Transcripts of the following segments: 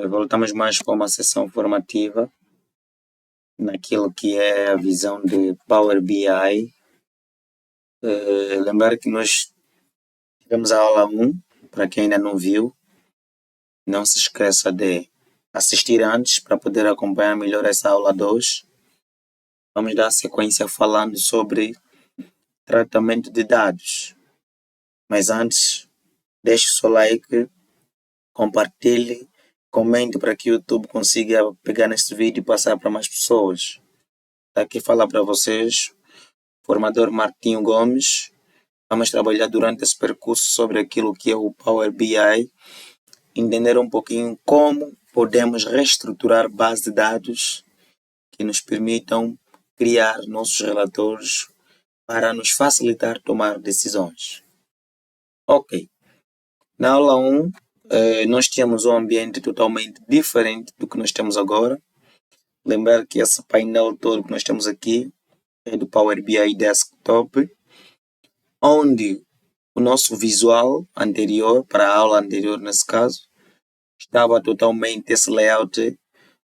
Voltamos mais para uma sessão formativa naquilo que é a visão de Power BI. Lembrar que nós tivemos a aula 1, para quem ainda não viu, não se esqueça de assistir antes para poder acompanhar melhor essa aula 2. Vamos dar sequência falando sobre tratamento de dados. Mas antes, deixe o seu like, compartilhe, comente para que o YouTube consiga pegar neste vídeo e passar para mais pessoas. Aqui falar para vocês, formador Martinho Gomes. Vamos trabalhar durante esse percurso sobre aquilo que é o Power BI, entender um pouquinho como podemos reestruturar bases de dados que nos permitam criar nossos relatórios para nos facilitar tomar decisões. Ok, na aula 1 nós tínhamos um ambiente totalmente diferente do que nós temos agora. Lembrar que esse painel todo que nós temos aqui é do Power BI Desktop, onde o nosso visual anterior, para a aula anterior nesse caso, estava totalmente esse layout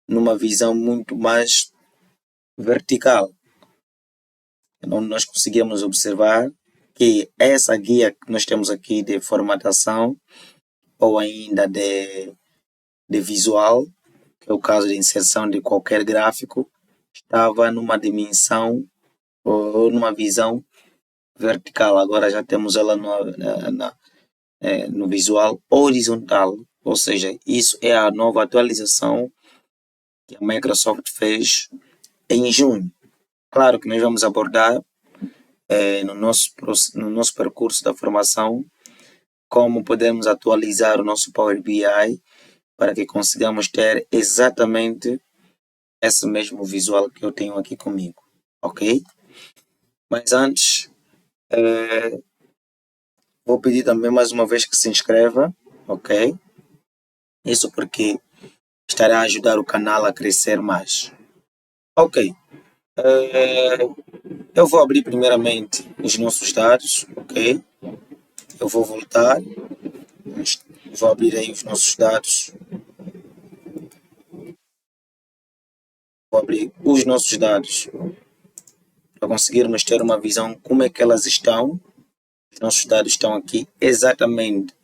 numa visão muito mais vertical. Onde nós conseguimos observar que essa guia que nós temos aqui de formatação ou ainda de visual, que é o caso de inserção de qualquer gráfico, estava numa dimensão ou numa visão vertical. Agora já temos ela no visual horizontal, ou seja, isso é a nova atualização que a Microsoft fez em junho. Claro que nós vamos abordar no nosso percurso da formação como podemos atualizar o nosso Power BI para que consigamos ter exatamente esse mesmo visual que eu tenho aqui comigo, ok? Mas antes, vou pedir também mais uma vez que se inscreva, ok? Isso porque estará a ajudar o canal a crescer mais. Ok, eu vou abrir primeiramente os nossos dados, ok? Eu vou voltar, vou abrir aí os nossos dados. Vou abrir os nossos dados para conseguirmos ter uma visão como é que elas estão. Os nossos dados estão aqui exatamente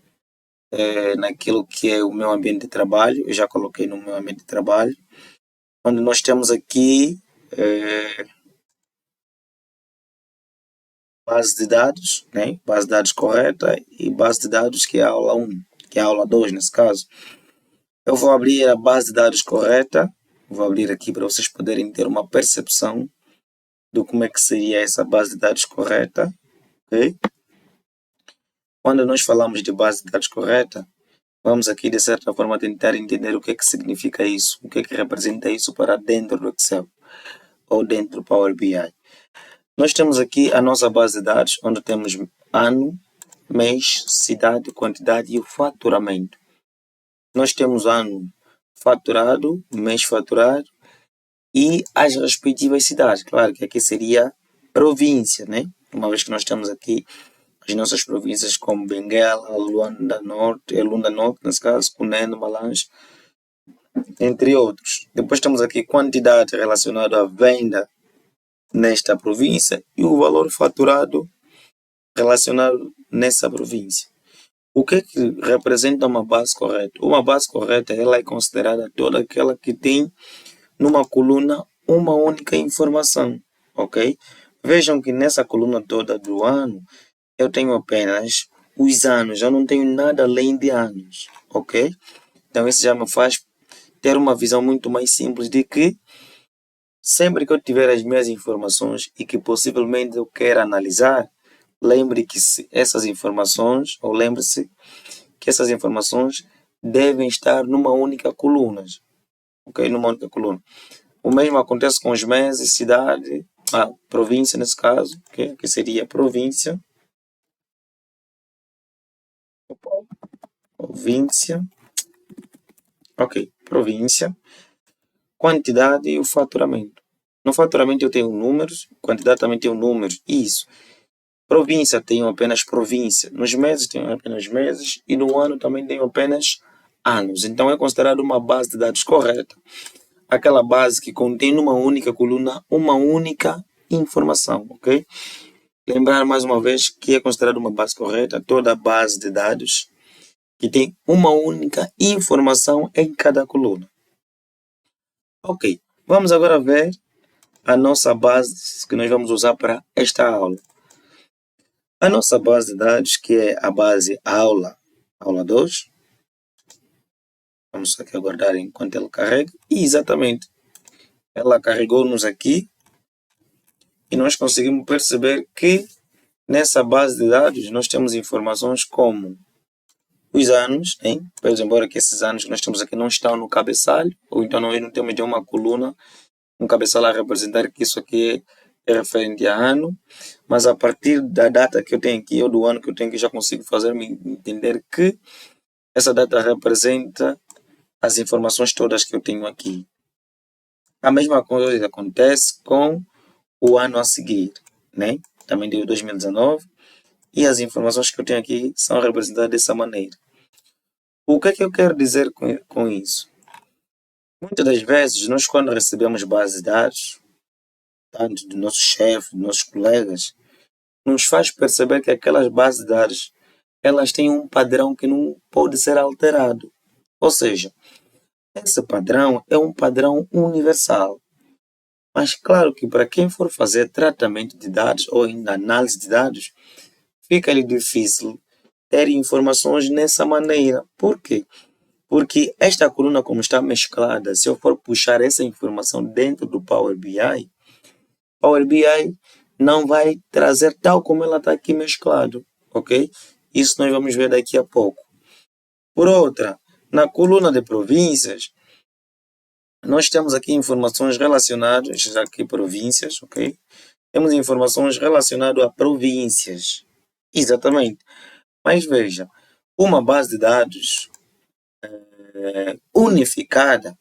naquilo que é o meu ambiente de trabalho. Eu já coloquei no meu ambiente de trabalho, onde nós temos aqui base de dados, né? Base de dados correta e base de dados que é a aula 1, que é a aula 2 nesse caso. Eu vou abrir a base de dados correta, vou abrir aqui para vocês poderem ter uma percepção do como é que seria essa base de dados correta, ok? Quando nós falamos de base de dados correta, vamos aqui de certa forma tentar entender o que é que significa isso, o que é que representa isso para dentro do Excel ou dentro do Power BI. Nós temos aqui a nossa base de dados, onde temos ano, mês, cidade, quantidade e o faturamento. Nós temos ano faturado, mês faturado e as respectivas cidades. Claro que aqui seria província, né? Uma vez que nós temos aqui as nossas províncias como Benguela, Luanda Norte, nesse caso, Cunene, Malange, entre outros. Depois temos aqui quantidade relacionada à venda nesta província e o valor faturado relacionado nessa província. O que é que representa uma base correta? Uma base correta ela é considerada toda aquela que tem numa coluna uma única informação, ok? Vejam que nessa coluna toda do ano eu tenho apenas os anos, eu não tenho nada além de anos, ok? Então isso já me faz ter uma visão muito mais simples de que sempre que eu tiver as minhas informações e que possivelmente eu queira analisar, lembre-se que essas informações devem estar numa única coluna, ok? Numa única coluna. O mesmo acontece com os meses, cidade, província nesse caso, okay? Que seria província. Província, quantidade e o faturamento. No faturamento eu tenho números, quantidade também tenho números, isso. Província tenho apenas província, nos meses tenho apenas meses e no ano também tenho apenas anos. Então, é considerado uma base de dados correta. Aquela base que contém numa única coluna uma única informação, ok? Lembrar mais uma vez que é considerado uma base correta toda base de dados que tem uma única informação em cada coluna. Ok, vamos agora ver a nossa base que nós vamos usar para esta aula. A nossa base de dados, que é a base aula 2. Vamos aqui aguardar enquanto ele carrega. E exatamente, ela carregou-nos aqui e nós conseguimos perceber que nessa base de dados nós temos informações como os anos, hein? Pois embora que esses anos que nós temos aqui não estão no cabeçalho, ou então nós não temos de uma coluna, um cabeçalho a representar que isso aqui é referente a ano, mas a partir da data que eu tenho aqui, ou do ano que eu tenho aqui, já consigo fazer-me entender que essa data representa as informações todas que eu tenho aqui. A mesma coisa acontece com o ano a seguir, né? Também deu 2019, e as informações que eu tenho aqui são representadas dessa maneira. O que é que eu quero dizer com isso? Muitas das vezes, nós quando recebemos bases de dados, tanto do nosso chefe, dos nossos colegas, nos faz perceber que aquelas bases de dados, elas têm um padrão que não pode ser alterado. Ou seja, esse padrão é um padrão universal. Mas claro que para quem for fazer tratamento de dados ou ainda análise de dados, fica-lhe difícil ter informações nessa maneira. Por quê? Porque esta coluna, como está mesclada, se eu for puxar essa informação dentro do Power BI não vai trazer tal como ela está aqui mesclado, ok? Isso nós vamos ver daqui a pouco. Por outra, na coluna de províncias, nós temos aqui informações relacionadas, aqui províncias, ok? Temos informações relacionadas a províncias, exatamente. Mas veja, uma base de dados unificada,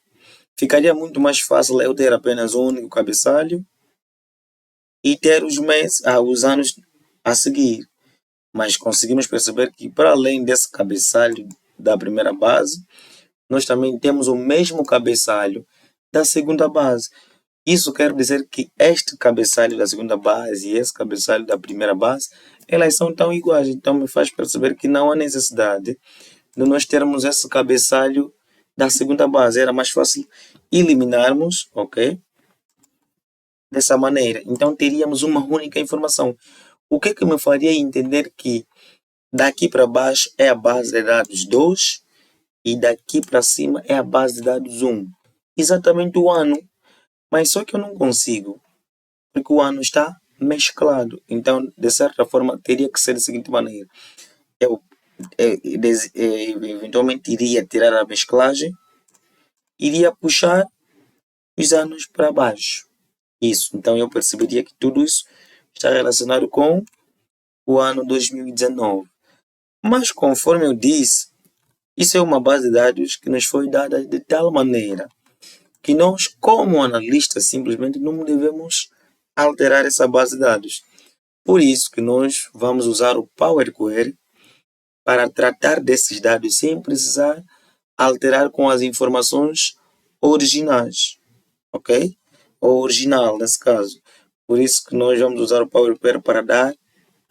ficaria muito mais fácil eu ter apenas um único cabeçalho e ter os meses, os anos a seguir. Mas conseguimos perceber que para além desse cabeçalho da primeira base, nós também temos o mesmo cabeçalho da segunda base. Isso quer dizer que este cabeçalho da segunda base e esse cabeçalho da primeira base, elas são tão iguais. Então me faz perceber que não há necessidade de nós termos esse cabeçalho da segunda base. Era mais fácil eliminarmos, ok? Dessa maneira. Então teríamos uma única informação. O que me faria entender que daqui para baixo é a base de dados 2 e daqui para cima é a base de dados 1. Exatamente o ano. Mas só que eu não consigo, porque o ano está mesclado. Então, de certa forma, teria que ser da seguinte maneira. Eu eventualmente iria tirar a mesclagem, iria puxar os anos para baixo. Isso. Então, eu perceberia que tudo isso está relacionado com o ano 2019. Mas, conforme eu disse, isso é uma base de dados que nos foi dada de tal maneira que nós, como analistas, simplesmente não devemos alterar essa base de dados. Por isso que nós vamos usar o Power Query para tratar desses dados sem precisar alterar com as informações originais, ok? Ou original, nesse caso. Por isso que nós vamos usar o Power Query para dar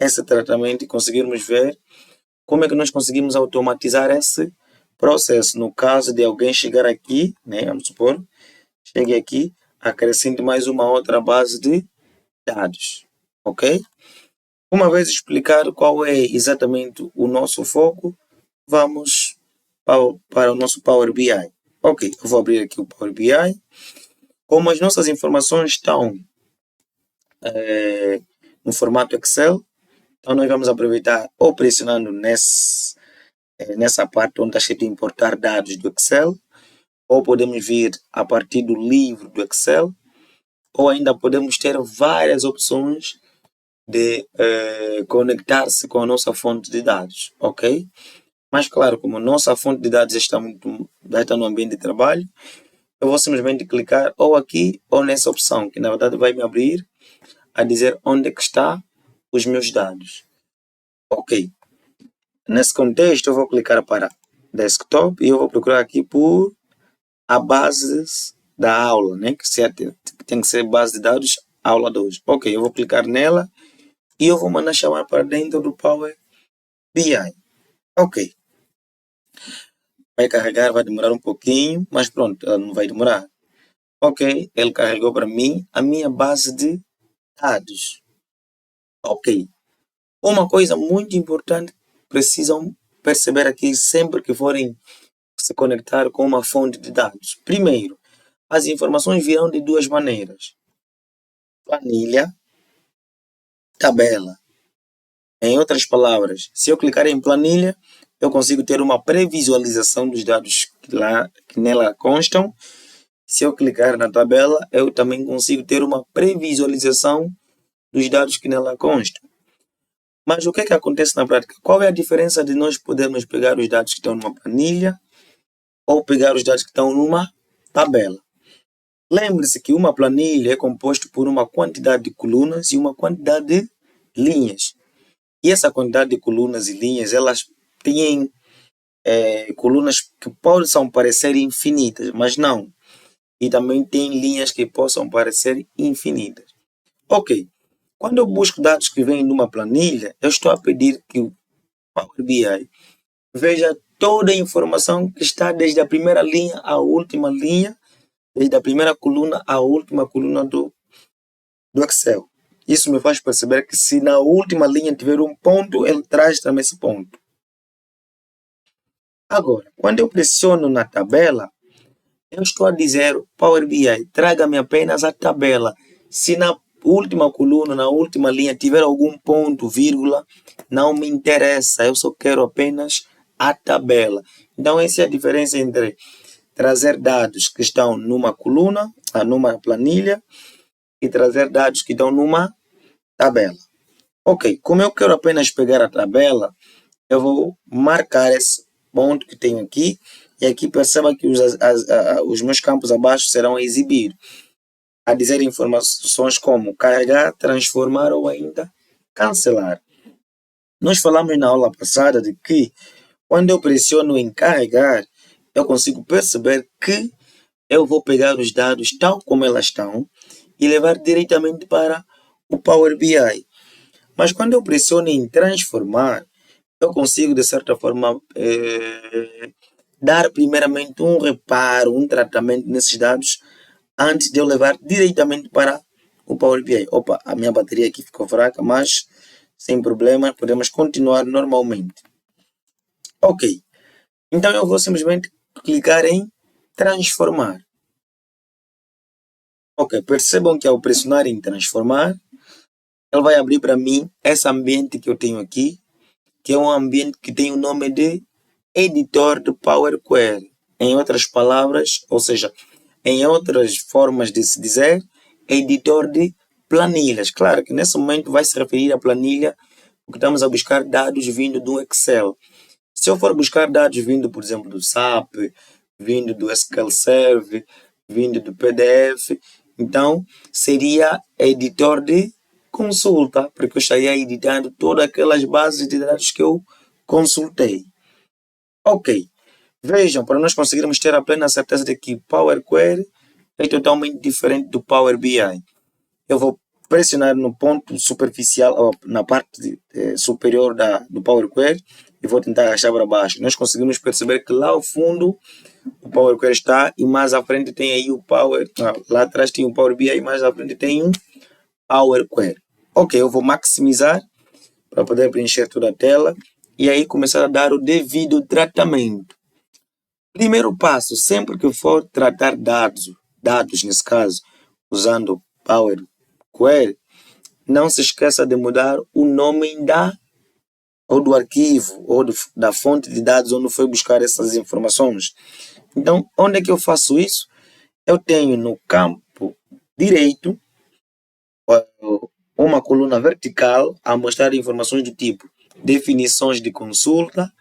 esse tratamento e conseguirmos ver como é que nós conseguimos automatizar esse processo. No caso de alguém chegar aqui, né, vamos supor, chegue aqui, acrescente mais uma outra base de dados, ok? Uma vez explicado qual é exatamente o nosso foco, vamos para o nosso Power BI. Ok, eu vou abrir aqui o Power BI. Como as nossas informações estão no formato Excel, então nós vamos aproveitar ou pressionando nessa parte onde está escrito importar dados do Excel, ou podemos vir a partir do livro do Excel, ou ainda podemos ter várias opções de conectar-se com a nossa fonte de dados, ok? Mas claro, como nossa fonte de dados está no ambiente de trabalho, eu vou simplesmente clicar ou aqui ou nessa opção, que na verdade vai me abrir a dizer onde é que está os meus dados. Ok. Nesse contexto, eu vou clicar para desktop e eu vou procurar aqui por a base da aula, né? Que tem que ser base de dados aula 2. Ok, eu vou clicar nela e eu vou mandar chamar para dentro do Power BI. Ok. Vai carregar, vai demorar um pouquinho, mas pronto, não vai demorar. Ok, ele carregou para mim a minha base de dados. Ok. Uma coisa muito importante precisam perceber aqui sempre que forem se conectar com uma fonte de dados. Primeiro, as informações virão de duas maneiras: planilha, tabela. Em outras palavras, se eu clicar em planilha, eu consigo ter uma previsualização dos dados que nela constam. Se eu clicar na tabela, eu também consigo ter uma previsualização dos dados que nela constam. Mas o que acontece na prática? Qual é a diferença de nós podermos pegar os dados que estão numa planilha ou pegar os dados que estão numa tabela? Lembre-se que uma planilha é composta por uma quantidade de colunas e uma quantidade de linhas. E essa quantidade de colunas e linhas, elas têm colunas que possam parecer infinitas, mas não. E também tem linhas que possam parecer infinitas. Ok, quando eu busco dados que vêm de uma planilha, eu estou a pedir que o Power BI veja toda a informação que está desde a primeira linha à última linha, desde a primeira coluna à última coluna do Excel. Isso me faz perceber que se na última linha tiver um ponto, ele traz também esse ponto. Agora, quando eu pressiono na tabela, eu estou a dizer, Power BI, traga-me apenas a tabela. Se na última coluna, na última linha, tiver algum ponto, vírgula, não me interessa. Eu só quero apenas a tabela. Então, essa é a diferença entre trazer dados que estão numa coluna, numa planilha, e trazer dados que estão numa tabela. Ok, como eu quero apenas pegar a tabela, eu vou marcar esse ponto que tenho aqui, e aqui perceba que os meus campos abaixo serão exibidos, a dizer informações como carregar, transformar ou ainda cancelar. Nós falamos na aula passada de que quando eu pressiono em carregar, eu consigo perceber que eu vou pegar os dados tal como elas estão e levar diretamente para o Power BI. Mas quando eu pressiono em transformar, eu consigo, de certa forma, dar primeiramente um reparo, um tratamento nesses dados antes de eu levar diretamente para o Power BI. Opa, a minha bateria aqui ficou fraca, mas sem problema, podemos continuar normalmente. Ok, então eu vou simplesmente clicar em transformar. Ok, percebam que ao pressionar em transformar, ele vai abrir para mim esse ambiente que eu tenho aqui, que é um ambiente que tem o nome de editor de Power Query. Em outras palavras, ou seja, em outras formas de se dizer, editor de planilhas. Claro que nesse momento vai se referir à planilha porque estamos a buscar dados vindo do Excel. Se eu for buscar dados vindo, por exemplo, do SAP, vindo do SQL Server, vindo do PDF, então seria editor de consulta, porque eu estaria editando todas aquelas bases de dados que eu consultei. Ok, vejam, para nós conseguirmos ter a plena certeza de que Power Query é totalmente diferente do Power BI. Eu vou pressionar no ponto superficial, ou na parte superior do Power Query, e vou tentar arrastar para baixo. Nós conseguimos perceber que lá ao fundo o Power Query está e mais à frente tem aí o Power, lá atrás tem o Power BI e mais à frente tem um Power Query. Ok, eu vou maximizar para poder preencher toda a tela e aí começar a dar o devido tratamento. Primeiro passo, sempre que for tratar dados nesse caso, usando Power Query, não se esqueça de mudar o nome ou do arquivo ou da fonte de dados onde foi buscar essas informações. Então, onde é que eu faço isso? Eu tenho no campo direito uma coluna vertical a mostrar informações do tipo definições de consulta,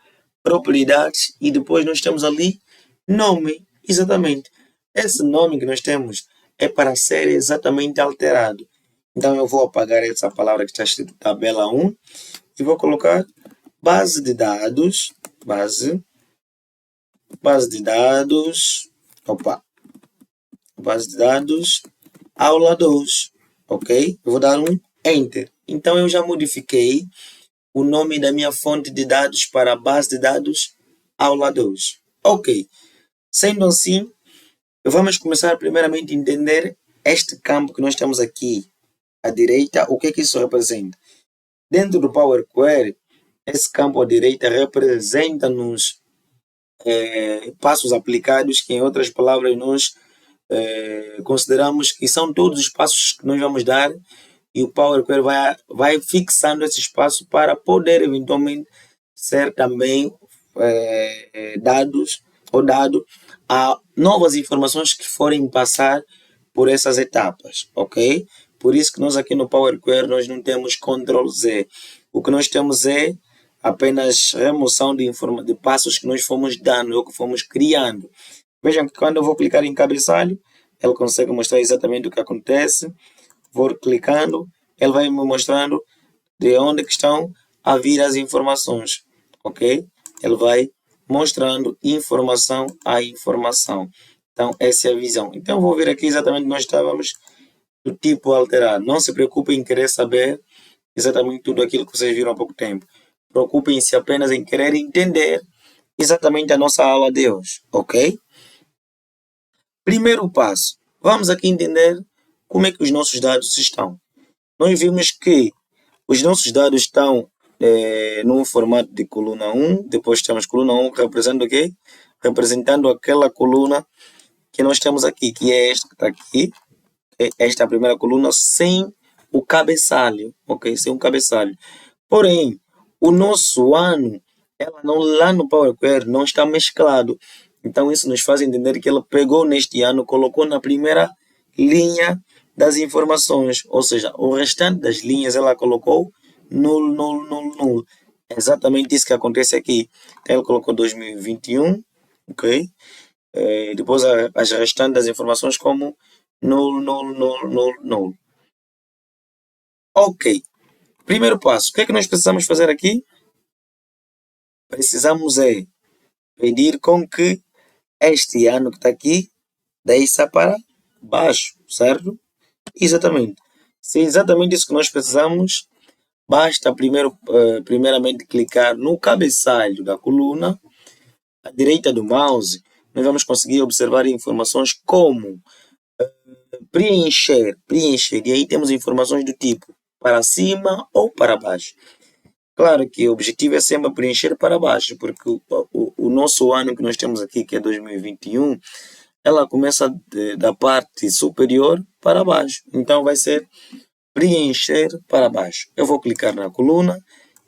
propriedades e depois nós temos ali nome. Exatamente. Esse nome que nós temos é para ser exatamente alterado. Então eu vou apagar essa palavra que está escrito tabela 1 e vou colocar base de dados, base base de dados, base de dados, aula 2, ok? Eu vou dar um Enter. Então, eu já modifiquei o nome da minha fonte de dados para a base de dados aula 2. Ok. Sendo assim, vamos começar primeiramente a entender este campo que nós temos aqui à direita, o que é que isso representa? Dentro do Power Query, esse campo à direita representa-nos passos aplicados, que em outras palavras nós consideramos que são todos os passos que nós vamos dar e o Power Query vai fixando esse espaço para poder eventualmente ser também dados ou dado a novas informações que forem passar por essas etapas, ok? Por isso que nós aqui no Power Query nós não temos Ctrl Z. O que nós temos é apenas remoção de passos que nós fomos dando ou que fomos criando. Vejam que quando eu vou clicar em cabeçalho, ele consegue mostrar exatamente o que acontece. Vou clicando, ele vai me mostrando de onde que estão a vir as informações, ok? Ele vai mostrando informação a informação. Então, essa é a visão. Então, vou ver aqui exatamente onde nós estávamos do tipo alterar. Não se preocupem em querer saber exatamente tudo aquilo que vocês viram há pouco tempo. Preocupem-se apenas em querer entender exatamente a nossa aula de hoje, ok? Primeiro passo. Vamos aqui entender como é que os nossos dados estão. Nós vimos que os nossos dados estão num formato de coluna 1, depois temos coluna 1 que representa o quê? Representando aquela coluna que nós temos aqui, que é esta que está aqui. Esta é a primeira coluna sem o cabeçalho, ok? Sem o cabeçalho. Porém, o nosso ano, ela não, lá no Power Query não está mesclado. Então, isso nos faz entender que ela pegou neste ano, colocou na primeira linha das informações, ou seja, o restante das linhas ela colocou nulo, nulo, nulo, nulo. É exatamente isso que acontece aqui. Então, ele colocou 2021, ok? Depois as restantes das informações como nulo, nulo, nulo, nulo, nulo. Ok. Primeiro passo. O que é que nós precisamos fazer aqui? Precisamos pedir com que este ano que está aqui desça para baixo, certo? Exatamente. Se é exatamente isso que nós precisamos, basta primeiramente clicar no cabeçalho da coluna, à direita do mouse, nós vamos conseguir observar informações como preencher, e aí temos informações do tipo para cima ou para baixo. Claro que o objetivo é sempre preencher para baixo, porque o nosso ano que nós temos aqui, que é 2021, ela começa da parte superior para baixo. Então vai ser preencher para baixo. Eu vou clicar na coluna,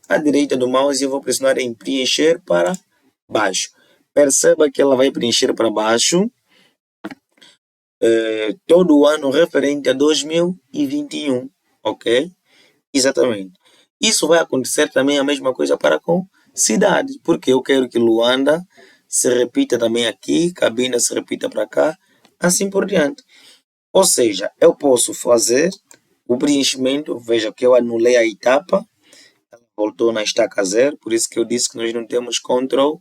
à direita do mouse, e eu vou pressionar em preencher para baixo. Perceba que ela vai preencher para baixo todo o ano referente a 2021, ok? Exatamente. Isso vai acontecer também a mesma coisa para com cidades, porque eu quero que Luanda se repita também aqui, Cabinda se repita para cá, assim por diante. Ou seja, eu posso fazer o preenchimento, veja que eu anulei a etapa, voltou na estaca 0, por isso que eu disse que nós não temos Ctrl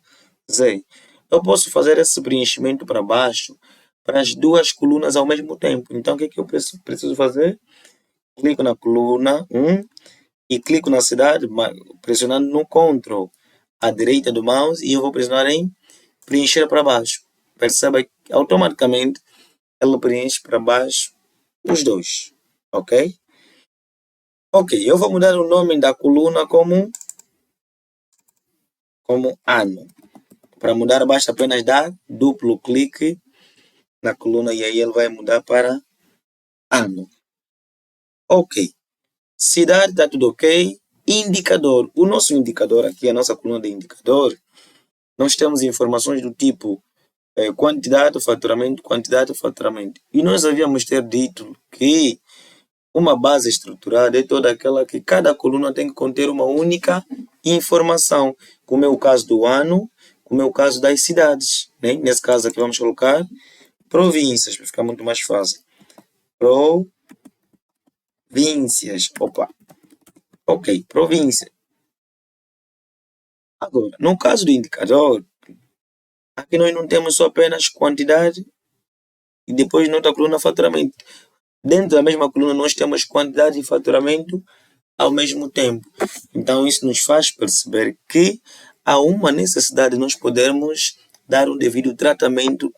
Z. Eu posso fazer esse preenchimento para baixo, para as duas colunas ao mesmo tempo. Então, o que é que eu preciso fazer? Clico na coluna 1 e clico na cidade, pressionando no Ctrl à direita do mouse, e eu vou pressionar em preencher para baixo. Perceba que automaticamente ela preenche para baixo os dois, ok? Ok, eu vou mudar o nome da coluna como ano. Para mudar basta apenas dar duplo clique na coluna e aí ele vai mudar para ano. Ok. Cidade está tudo ok. Indicador. O nosso indicador aqui, a nossa coluna de indicador, nós temos informações do tipo quantidade, faturamento, quantidade, faturamento. E nós havíamos ter dito que uma base estruturada é toda aquela que cada coluna tem que conter uma única informação, como é o caso do ano, como é o caso das cidades. Né? Nesse caso aqui vamos colocar províncias, para ficar muito mais fácil. Províncias. Opa. Ok, província. Agora, no caso do indicador, Aqui nós não temos só apenas quantidade e depois noutra coluna faturamento. Dentro da mesma coluna nós temos quantidade e faturamento ao mesmo tempo. Então isso nos faz perceber que há uma necessidade de nós podermos dar um devido tratamento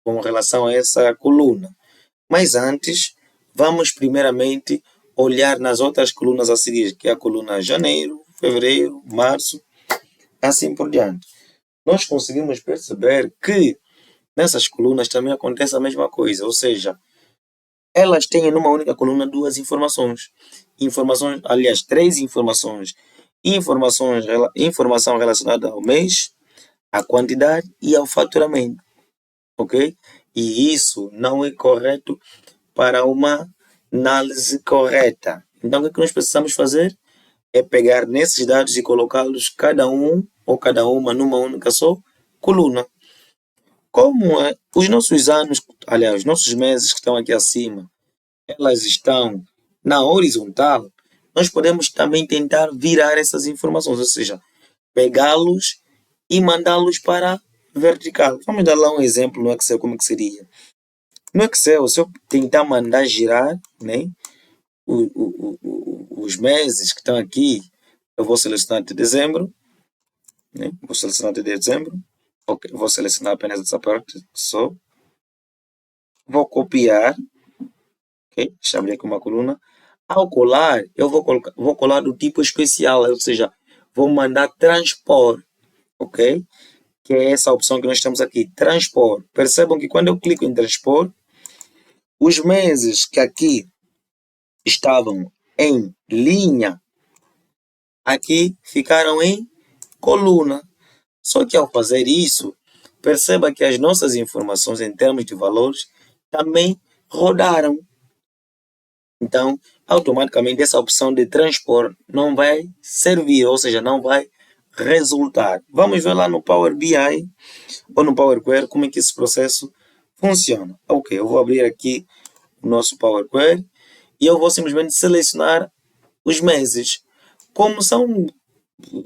com relação a essa coluna. Mas antes, vamos primeiramente olhar nas outras colunas a seguir, que é a coluna janeiro, fevereiro, março, assim por diante. Nós conseguimos perceber que nessas colunas também acontece a mesma coisa, ou seja, elas têm numa única coluna duas informações. Aliás, três informações. Informação relacionada ao mês, à quantidade e ao faturamento. Ok? E isso não é correto para uma análise correta. Então, o que nós precisamos fazer é pegar nesses dados e colocá-los cada um ou cada uma numa única só coluna. Como os nossos anos, aliás, os nossos meses que estão aqui acima, elas estão na horizontal, nós podemos também tentar virar essas informações, ou seja, pegá-los e mandá-los para a vertical. Vamos dar lá um exemplo no Excel, como que seria. No Excel, se eu tentar mandar girar, né, os meses que estão aqui, eu vou selecionar até dezembro, né, vou selecionar até dezembro, ok, vou selecionar apenas essa parte só, vou copiar, ok, deixa eu abrir aqui uma coluna. Ao colar, eu vou colar do tipo especial, ou seja, vou mandar transpor, ok? Que é essa opção que nós temos aqui, transpor. Percebam que quando eu clico em transpor, os meses que aqui estavam em linha, aqui ficaram em coluna. Só que ao fazer isso, perceba que as nossas informações em termos de valores também rodaram. Então, automaticamente essa opção de transpor não vai servir, ou seja, não vai resultar. Vamos ver lá no Power BI ou no Power Query como é que esse processo funciona. Ok, eu vou abrir aqui o nosso Power Query e eu vou simplesmente selecionar os meses. Como são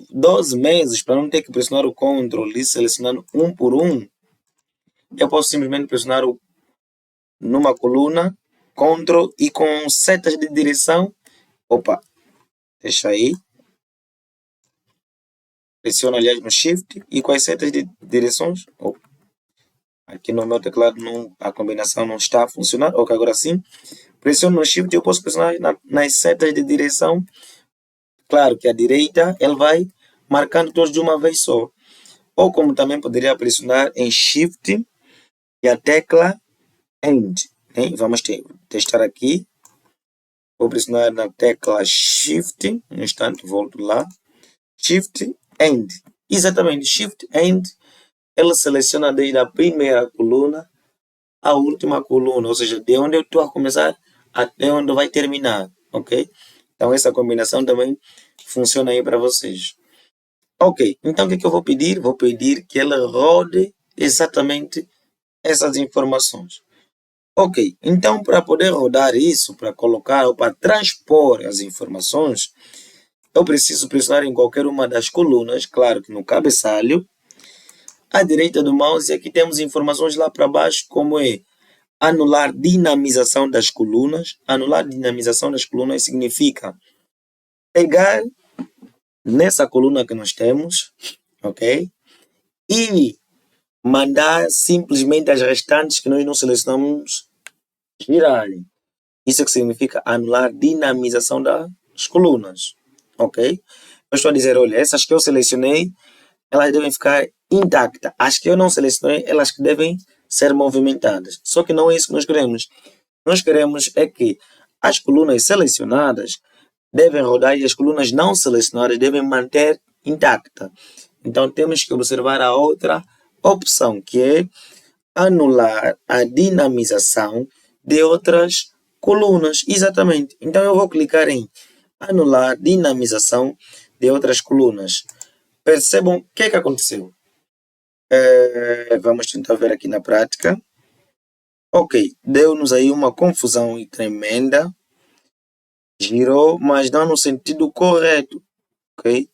12 meses, para não ter que pressionar o Ctrl e selecionando um por um, eu posso simplesmente pressionar numa coluna Ctrl e com setas de direção, opa, deixa aí, pressiona aliás no Shift e com as setas de direções, aqui no meu teclado a combinação não está a funcionar, ok, agora sim, pressiono no Shift e eu posso pressionar nas setas de direção, claro que a direita ele vai marcando todos de uma vez só, ou como também poderia pressionar em Shift e a tecla End, né? Vamos testar aqui. Vou pressionar na tecla Shift, um instante, volto lá. Shift End. Exatamente, Shift End. Ela seleciona desde a primeira coluna à última coluna, ou seja, de onde eu estou a começar até onde vai terminar, ok? Então essa combinação também funciona aí para vocês. Ok, então o que é que eu vou pedir? Vou pedir que ela rode exatamente essas informações. Ok, então para poder rodar isso, para colocar ou para transpor as informações, eu preciso pressionar em qualquer uma das colunas, claro que no cabeçalho, à direita do mouse, e aqui temos informações lá para baixo, como é anular dinamização das colunas. Anular dinamização das colunas significa pegar nessa coluna que nós temos, ok? E mandar simplesmente as restantes que nós não selecionamos girarem. Isso é que significa anular dinamização das colunas, ok? Eu estou a dizer, olha, essas que eu selecionei, elas devem ficar intactas. As que eu não selecionei, elas que devem ser movimentadas. Só que não é isso que nós queremos. Nós queremos é que as colunas selecionadas devem rodar e as colunas não selecionadas devem manter intacta. Então temos que observar a outra opção, que é anular a dinamização de outras colunas. Exatamente. Então eu vou clicar em anular dinamização de outras colunas. Percebam o que é que aconteceu. Vamos tentar ver aqui na prática. Ok, deu-nos aí uma confusão tremenda. Girou, mas não no sentido correto. Ok?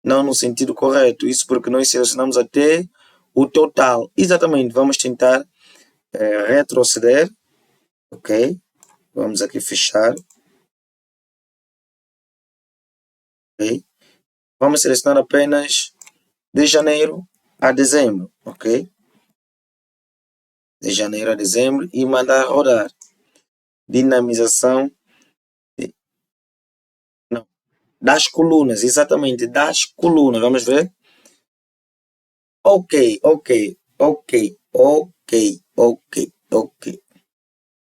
Não no sentido correto. Isso porque nós selecionamos até o total. Exatamente, vamos tentar retroceder, ok? Vamos aqui fechar, ok? Vamos selecionar apenas de janeiro a dezembro, ok? De janeiro a dezembro e mandar rodar. Dinamização não, das colunas, exatamente, das colunas. Vamos ver? Ok, ok, ok, ok, ok, ok.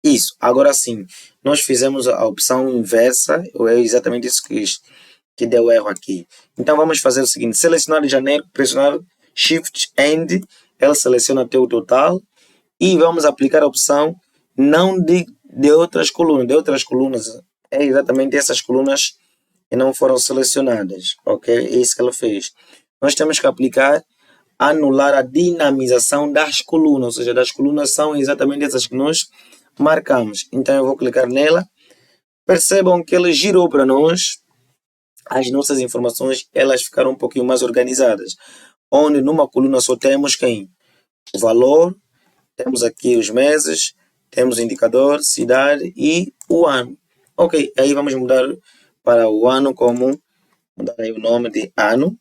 Isso, agora sim, nós fizemos a opção inversa, é exatamente isso que deu erro aqui. Então vamos fazer o seguinte, selecionar de janeiro, pressionar Shift End, ela seleciona até o total e vamos aplicar a opção não de outras colunas. De outras colunas, é exatamente essas colunas que não foram selecionadas, ok? É isso que ela fez. Nós temos que aplicar, anular a dinamização das colunas, ou seja, das colunas são exatamente essas que nós marcamos. Então eu vou clicar nela. Percebam que ele girou para nós. As nossas informações elas ficaram um pouquinho mais organizadas. Onde numa coluna só temos quem? O valor, temos aqui os meses, temos o indicador, cidade e o ano. Ok, aí vamos mudar para o ano como, mudar aí o nome de ano,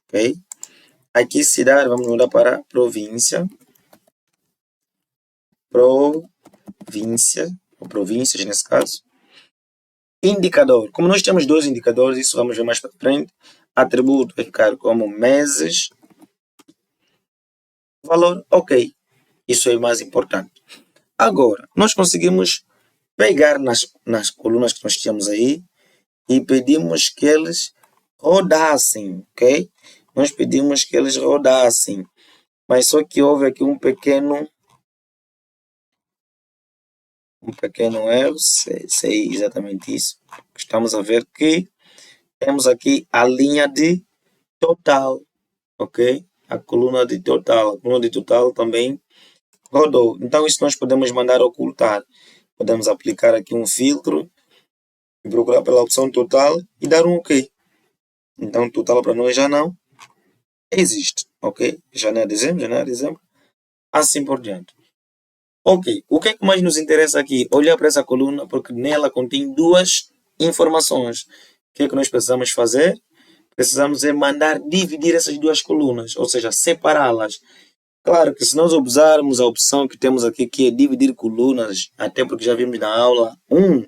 ok? Aqui cidade vamos mudar para província, província, ou províncias nesse caso. Indicador, como nós temos dois indicadores, isso vamos ver mais para frente. Atributo vai ficar como meses, valor, ok. Isso é o mais importante. Agora, nós conseguimos pegar nas colunas que nós tínhamos aí e pedimos que eles rodassem, ok? Nós pedimos que eles rodassem, mas só que houve aqui um pequeno erro, sei exatamente isso. Estamos a ver que temos aqui a linha de total, ok? A coluna de total também rodou. Então isso nós podemos mandar ocultar. Podemos aplicar aqui um filtro e procurar pela opção total e dar um OK. Então total para nós já não existe, ok? Janeiro, dezembro, assim por diante. Ok, o que é que mais nos interessa aqui? Olhar para essa coluna porque nela contém duas informações. O que é que nós precisamos fazer? Precisamos mandar dividir essas duas colunas, ou seja, separá-las. Claro que se nós usarmos a opção que temos aqui, que é dividir colunas, até porque já vimos na aula 1,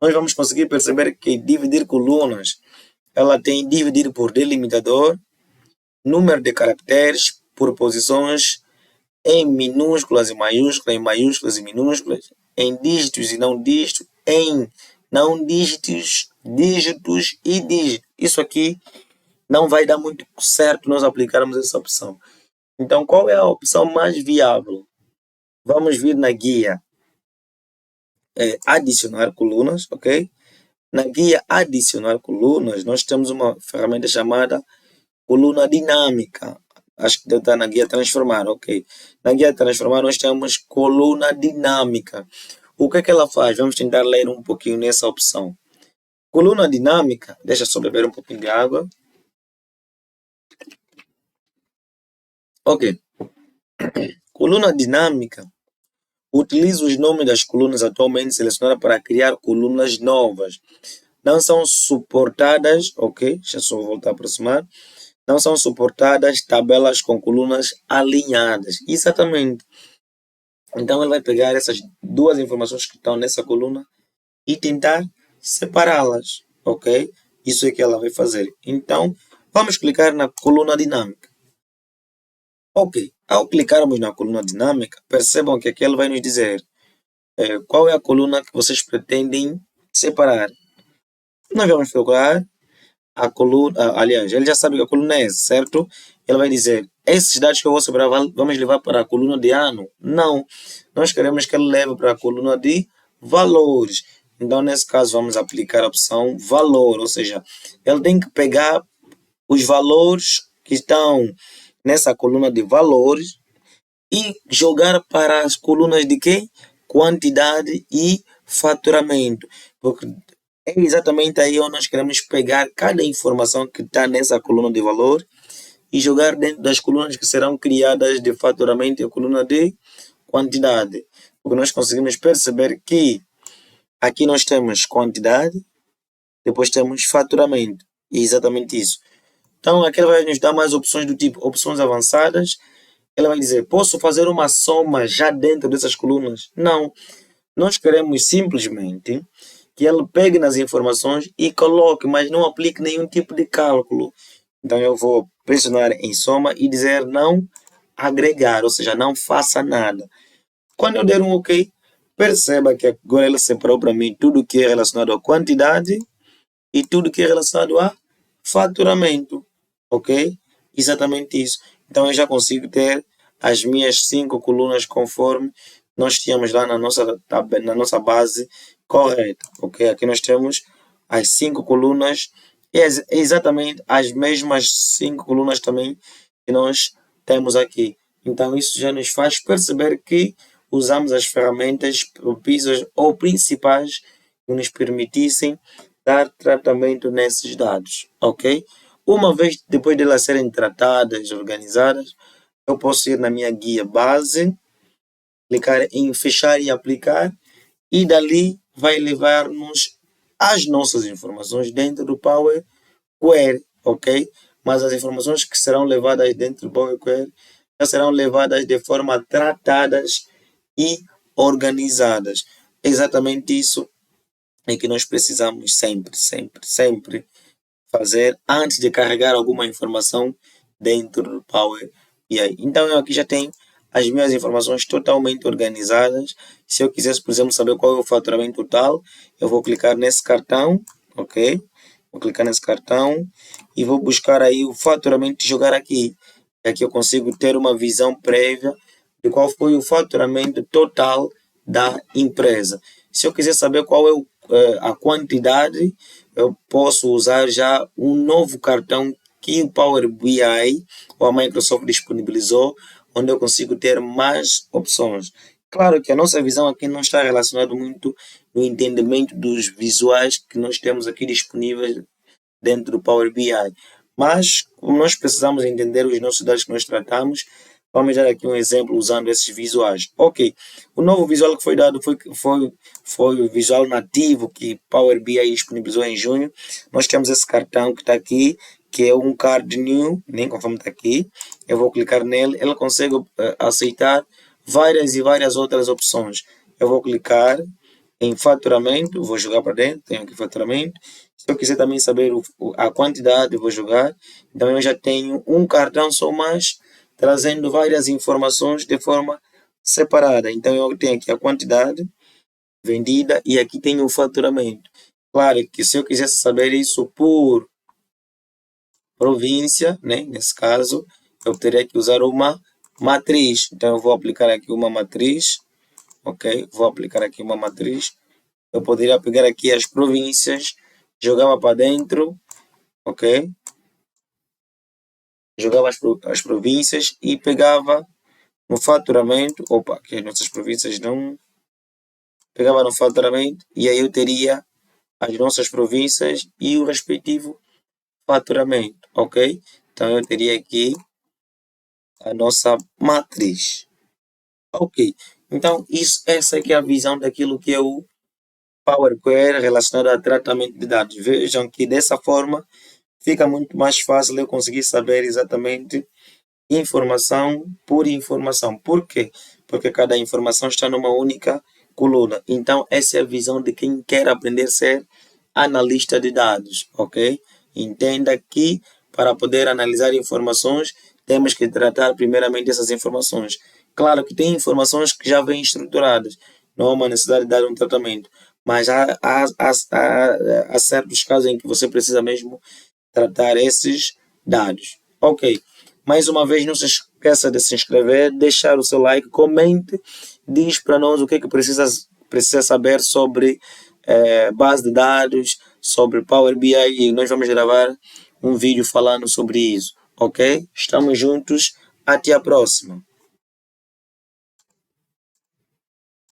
nós vamos conseguir perceber que dividir colunas, ela tem dividir por delimitador, número de caracteres, por posições, em minúsculas e maiúsculas, em maiúsculas e minúsculas, em dígitos e não dígitos, em não dígitos, dígitos e dígitos. Isso aqui não vai dar muito certo nós aplicarmos essa opção. Então, qual é a opção mais viável? Vamos vir na guia adicionar colunas, ok? Na guia adicionar colunas, nós temos uma ferramenta chamada coluna dinâmica. Acho que deve estar na guia transformar, ok? Na guia transformar nós temos coluna dinâmica. O que é que ela faz? Vamos tentar ler um pouquinho nessa opção. Coluna dinâmica, deixa eu só beber um pouquinho de água. Ok. Coluna dinâmica utiliza os nomes das colunas atualmente selecionadas para criar colunas novas. Não são suportadas, ok? Deixa eu só voltar a aproximar. Não são suportadas tabelas com colunas alinhadas. Exatamente. Então ele vai pegar essas duas informações que estão nessa coluna e tentar separá-las, ok? Isso é que ela vai fazer. Então, vamos clicar na coluna dinâmica. Ok, ao clicarmos na coluna dinâmica, percebam que aqui ele vai nos dizer qual é a coluna que vocês pretendem separar. Nós vamos procurar a coluna, aliás, ele já sabe que a coluna é essa, certo? Ele vai dizer, esses dados que eu vou separar, vamos levar para a coluna de ano? Não, nós queremos que ele leve para a coluna de valores. Então, nesse caso, vamos aplicar a opção valor, ou seja, ele tem que pegar os valores que estão nessa coluna de valores e jogar para as colunas de quê? Quantidade e faturamento. Porque é exatamente aí onde nós queremos pegar cada informação que está nessa coluna de valor e jogar dentro das colunas que serão criadas de faturamento e a coluna de quantidade. Porque nós conseguimos perceber que aqui nós temos quantidade, depois temos faturamento. E é exatamente isso. Então, aqui ela vai nos dar mais opções do tipo opções avançadas. Ela vai dizer, posso fazer uma soma já dentro dessas colunas? Não. Nós queremos simplesmente que ele pegue nas informações e coloque, mas não aplique nenhum tipo de cálculo. Então, eu vou pressionar em soma e dizer não agregar, ou seja, não faça nada. Quando eu der um OK, perceba que agora ele separou para mim tudo que é relacionado à quantidade e tudo que é relacionado a faturamento, ok? Exatamente isso. Então eu já consigo ter as minhas 5 colunas conforme nós tínhamos lá na nossa base correta, ok? Aqui nós temos as 5 colunas e exatamente as mesmas 5 colunas também que nós temos aqui. Então isso já nos faz perceber que usamos as ferramentas propícias ou principais que nos permitissem dar tratamento nesses dados, ok? Uma vez depois de elas serem tratadas, organizadas, eu posso ir na minha guia base, clicar em fechar e aplicar e dali vai levar-nos as nossas informações dentro do Power Query, ok? Mas as informações que serão levadas dentro do Power Query já serão levadas de forma tratadas e organizadas. Exatamente isso é que nós precisamos sempre fazer antes de carregar alguma informação dentro do Power BI. Então eu aqui já tenho as minhas informações totalmente organizadas. Se eu quisesse, por exemplo, saber qual é o faturamento total, eu vou clicar nesse cartão, ok? Vou clicar nesse cartão e vou buscar aí o faturamento e jogar aqui. Aqui eu consigo ter uma visão prévia de qual foi o faturamento total da empresa. Se eu quiser saber qual é a quantidade, eu posso usar já um novo cartão que o Power BI ou a Microsoft disponibilizou, onde eu consigo ter mais opções. Claro que a nossa visão aqui não está relacionada muito no entendimento dos visuais que nós temos aqui disponíveis dentro do Power BI. Mas, como nós precisamos entender os nossos dados que nós tratamos, vamos dar aqui um exemplo usando esses visuais. Ok, o novo visual que foi dado foi o visual nativo que Power BI disponibilizou em junho. Nós temos esse cartão que está aqui, que é um card new, nem conforme está aqui. Eu vou clicar nele, ele consegue aceitar várias e várias outras opções. Eu vou clicar em faturamento, vou jogar para dentro, tenho aqui faturamento. Se eu quiser também saber a quantidade, eu vou jogar. Então eu já tenho um cartão só mais, trazendo várias informações de forma separada. Então eu tenho aqui a quantidade vendida e aqui tenho o faturamento. Claro que se eu quisesse saber isso por província, né, nesse caso, eu teria que usar uma matriz. Então eu vou aplicar aqui uma matriz, ok? Vou aplicar aqui uma matriz. Eu poderia pegar aqui as províncias, jogava para dentro, ok? Jogava as províncias e pegava no faturamento, opa, que as nossas províncias não, pegava no faturamento e aí eu teria as nossas províncias e o respectivo faturamento, ok? Então eu teria aqui a nossa matriz, ok? Então essa aqui é a visão daquilo que é o Power Query relacionado a tratamento de dados. Vejam que dessa forma fica muito mais fácil eu conseguir saber exatamente informação por informação. Por quê? Porque cada informação está numa única coluna. Então, essa é a visão de quem quer aprender a ser analista de dados, ok? Entenda que para poder analisar informações, temos que tratar primeiramente essas informações. Claro que tem informações que já vêm estruturadas, não há uma necessidade de dar um tratamento, mas há certos casos em que você precisa mesmo tratar esses dados. Ok, mais uma vez não se esqueça de se inscrever, deixar o seu like, comente, diz para nós o que precisa saber sobre base de dados, sobre Power BI e nós vamos gravar um vídeo falando sobre isso, ok? Estamos juntos, até a próxima.